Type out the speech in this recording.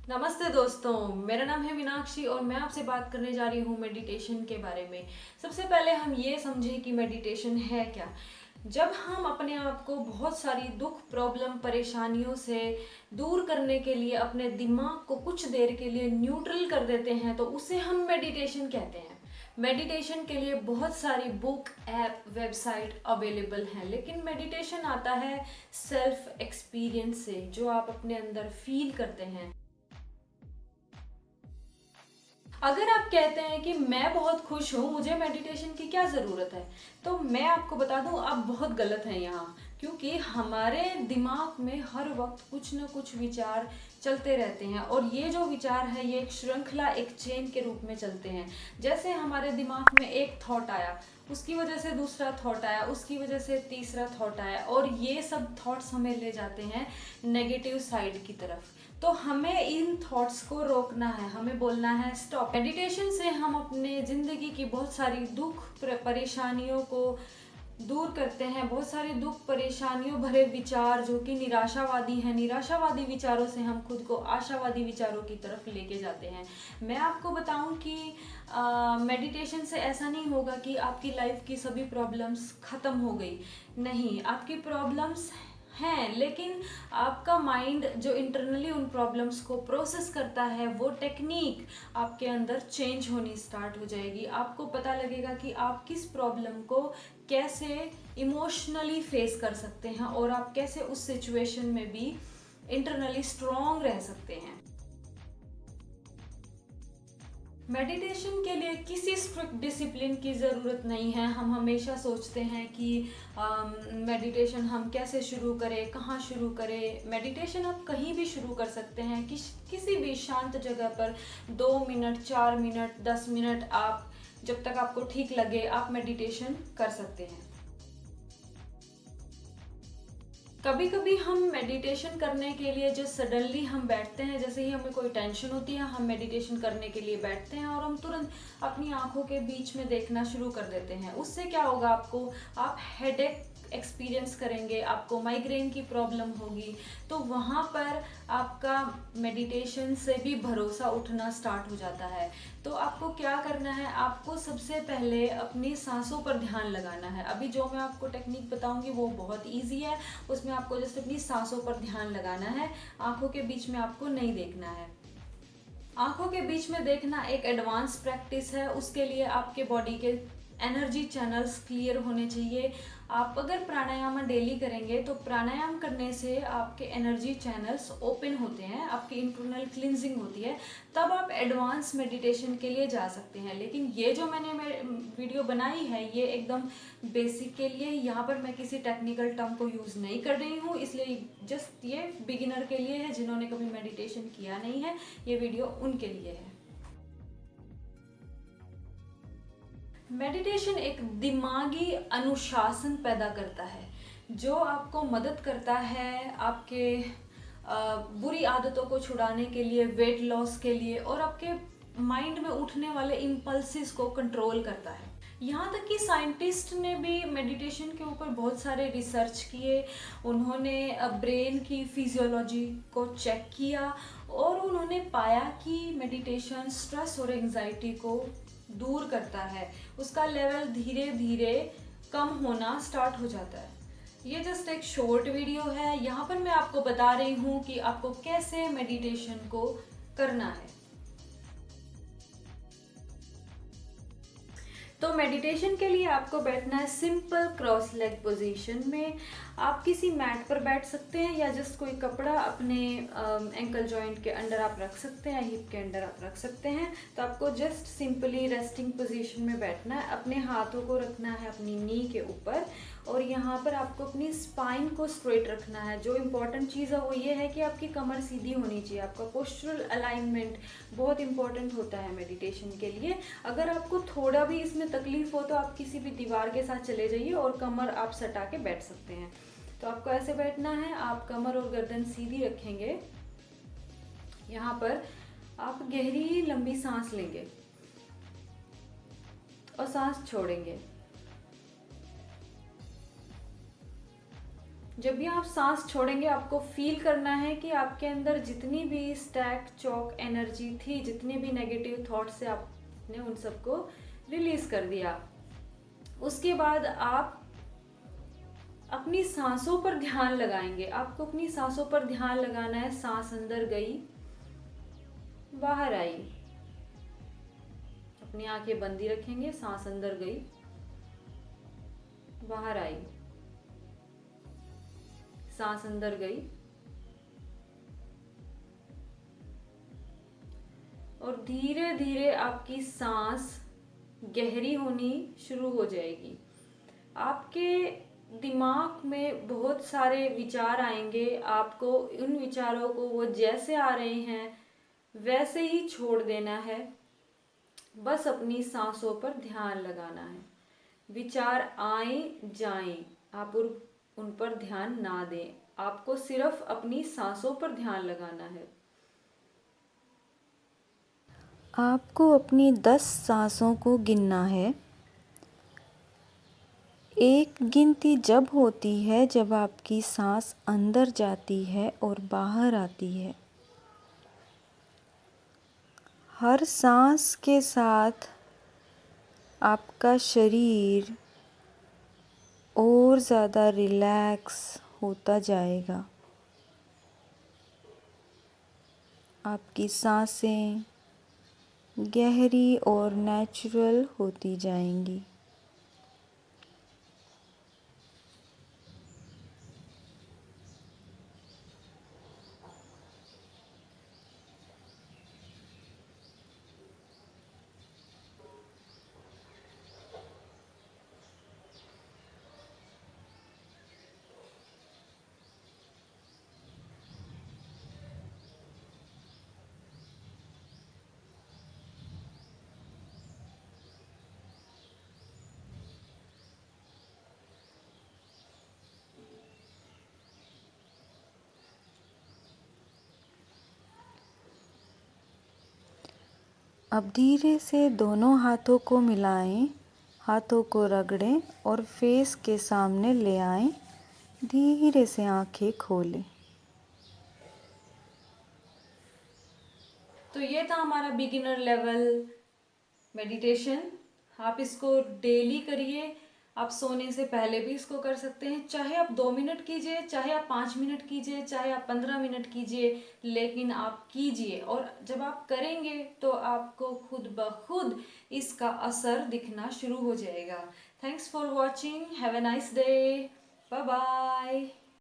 नमस्ते दोस्तों, मेरा नाम है मीनाक्षी और मैं आपसे बात करने जा रही हूँ मेडिटेशन के बारे में। सबसे पहले हम ये समझें कि मेडिटेशन है क्या। जब हम अपने आप को बहुत सारी दुख, प्रॉब्लम, परेशानियों से दूर करने के लिए अपने दिमाग को कुछ देर के लिए न्यूट्रल कर देते हैं तो उसे हम मेडिटेशन कहते हैं। मेडिटेशन के लिए बहुत सारी बुक, ऐप, वेबसाइट अवेलेबल हैं, लेकिन मेडिटेशन आता है सेल्फ एक्सपीरियंस से, जो आप अपने अंदर फील करते हैं। अगर आप कहते हैं कि मैं बहुत खुश हूँ, मुझे मेडिटेशन की क्या ज़रूरत है, तो मैं आपको बता दूँ आप बहुत गलत हैं यहाँ। क्योंकि हमारे दिमाग में हर वक्त कुछ न कुछ विचार चलते रहते हैं और ये जो विचार है ये एक श्रृंखला, एक चेन के रूप में चलते हैं। जैसे हमारे दिमाग में एक थॉट आया, उसकी वजह से दूसरा थॉट आया, उसकी वजह से तीसरा थॉट आया और ये सब थॉट्स हमें ले जाते हैं नेगेटिव साइड की तरफ। तो हमें इन थॉट्स को रोकना है, हमें बोलना है स्टॉप। मेडिटेशन से हम अपने ज़िंदगी की बहुत सारी दुख परेशानियों को दूर करते हैं। बहुत सारे दुख परेशानियों भरे विचार जो कि निराशावादी हैं, निराशावादी विचारों से हम खुद को आशावादी विचारों की तरफ लेके जाते हैं। मैं आपको बताऊं कि मेडिटेशन से ऐसा नहीं होगा कि आपकी लाइफ की सभी प्रॉब्लम्स ख़त्म हो गई। नहीं, आपकी प्रॉब्लम्स हैं, लेकिन आपका माइंड जो इंटरनली उन प्रॉब्लम्स को प्रोसेस करता है, वो टेक्निक आपके अंदर चेंज होनी स्टार्ट हो जाएगी। आपको पता लगेगा कि आप किस प्रॉब्लम को कैसे इमोशनली फेस कर सकते हैं और आप कैसे उस सिचुएशन में भी इंटरनली स्ट्रॉन्ग रह सकते हैं। मेडिटेशन के लिए किसी स्ट्रिक्ट डिसिप्लिन की ज़रूरत नहीं है। हम हमेशा सोचते हैं कि मेडिटेशन हम कैसे शुरू करें, कहाँ शुरू करें। मेडिटेशन आप कहीं भी शुरू कर सकते हैं, किसी भी शांत जगह पर 2 मिनट, 4 मिनट, 10 मिनट, आप जब तक आपको ठीक लगे आप मेडिटेशन कर सकते हैं। कभी कभी हम मेडिटेशन करने के लिए जो सडनली हम बैठते हैं, जैसे ही हमें कोई टेंशन होती है हम मेडिटेशन करने के लिए बैठते हैं और हम तुरंत अपनी आंखों के बीच में देखना शुरू कर देते हैं। उससे क्या होगा, आप हेडेक एक्सपीरियंस करेंगे, आपको माइग्रेन की प्रॉब्लम होगी। तो वहाँ पर आपका मेडिटेशन से भी भरोसा उठना स्टार्ट हो जाता है। तो आपको क्या करना है, आपको सबसे पहले अपनी सांसों पर ध्यान लगाना है। अभी जो मैं आपको टेक्निक बताऊंगी वो बहुत इजी है। उसमें आपको जैसे अपनी सांसों पर ध्यान लगाना है, आंखों के बीच में आपको नहीं देखना है। आंखों के बीच में देखना एक एडवांस प्रैक्टिस है। उसके लिए आपके बॉडी के एनर्जी चैनल्स क्लियर होने चाहिए। आप अगर प्राणायाम डेली करेंगे तो प्राणायाम करने से आपके एनर्जी चैनल्स ओपन होते हैं, आपकी इंटरनल क्लिनजिंग होती है, तब आप एडवांस मेडिटेशन के लिए जा सकते हैं। लेकिन ये जो मैंने वीडियो बनाई है ये एकदम बेसिक के लिए, यहाँ पर मैं किसी टेक्निकल टर्म को यूज़ नहीं कर रही हूँ, इसलिए जस्ट ये बिगिनर के लिए है, जिन्होंने कभी मेडिटेशन किया नहीं है। ये वीडियो उनके लिए है। मेडिटेशन एक दिमागी अनुशासन पैदा करता है जो आपको मदद करता है आपके बुरी आदतों को छुड़ाने के लिए, वेट लॉस के लिए, और आपके माइंड में उठने वाले इम्पल्सिस को कंट्रोल करता है। यहाँ तक कि साइंटिस्ट ने भी मेडिटेशन के ऊपर बहुत सारे रिसर्च किए। उन्होंने ब्रेन की फिजियोलॉजी को चेक किया और उन्होंने पाया कि मेडिटेशन स्ट्रेस और एंजाइटी को दूर करता है। उसका लेवल धीरे धीरे कम होना स्टार्ट हो जाता है। ये जस्ट एक शॉर्ट वीडियो है। यहाँ पर मैं आपको बता रही हूँ कि आपको कैसे मेडिटेशन को करना है। तो मेडिटेशन के लिए आपको बैठना है सिंपल क्रॉस लेग पोजीशन में। आप किसी मैट पर बैठ सकते हैं या जस्ट कोई कपड़ा अपने एंकल जॉइंट के अंडर आप रख सकते हैं, हिप के अंडर आप रख सकते हैं। तो आपको जस्ट सिंपली रेस्टिंग पोजीशन में बैठना है। अपने हाथों को रखना है अपनी नी के ऊपर और यहाँ पर आपको अपनी स्पाइन को स्ट्रेट रखना है। जो इम्पोर्टेंट चीज़ है वो ये है कि आपकी कमर सीधी होनी चाहिए। आपका पोस्चरल अलाइनमेंट बहुत इंपॉर्टेंट होता है मेडिटेशन के लिए। अगर आपको थोड़ा भी इसमें तकलीफ हो तो आप किसी भी दीवार के साथ चले जाइए और कमर आप सटा के बैठ सकते हैं। तो आपको ऐसे बैठना है, आप कमर और गर्दन सीधी रखेंगे। यहाँ पर आप गहरी लंबी सांस लेंगे और सांस छोड़ेंगे। जब भी आप सांस छोड़ेंगे आपको फील करना है कि आपके अंदर जितनी भी स्टैक चौक एनर्जी थी, जितने भी नेगेटिव थॉट्स से आपने उन सबको रिलीज कर दिया। उसके बाद आप अपनी सांसों पर ध्यान लगाएंगे। आपको अपनी सांसों पर ध्यान लगाना है। सांस अंदर गई, बाहर आई। अपनी आंखें बंद ही रखेंगे। सांस अंदर गई, बाहर आई। सांस अंदर गई और धीरे धीरे आपकी सांस गहरी होनी शुरू हो जाएगी। आपके दिमाग में बहुत सारे विचार आएंगे। आपको उन विचारों को वो जैसे आ रहे हैं वैसे ही छोड़ देना है। बस अपनी सांसों पर ध्यान लगाना है। विचार आए जाएं, आप उन पर ध्यान ना दें। आपको सिर्फ अपनी सांसों पर ध्यान लगाना है। आपको अपनी 10 सांसों को गिनना है। एक गिनती जब होती है जब आपकी सांस अंदर जाती है और बाहर आती है। हर सांस के साथ आपका शरीर और ज़्यादा रिलैक्स होता जाएगा। आपकी सांसें गहरी और नेचुरल होती जाएंगी। अब धीरे से दोनों हाथों को मिलाएं, हाथों को रगड़ें और फेस के सामने ले आएं। धीरे से आंखें खोलें। तो ये था हमारा बिगिनर लेवल मेडिटेशन। आप इसको डेली करिए। आप सोने से पहले भी इसको कर सकते हैं। चाहे आप 2 मिनट कीजिए, चाहे आप 5 मिनट कीजिए, चाहे आप 15 मिनट कीजिए, लेकिन आप कीजिए। और जब आप करेंगे तो आपको खुद ब खुद इसका असर दिखना शुरू हो जाएगा। Thanks for watching. Have a nice day. Bye bye.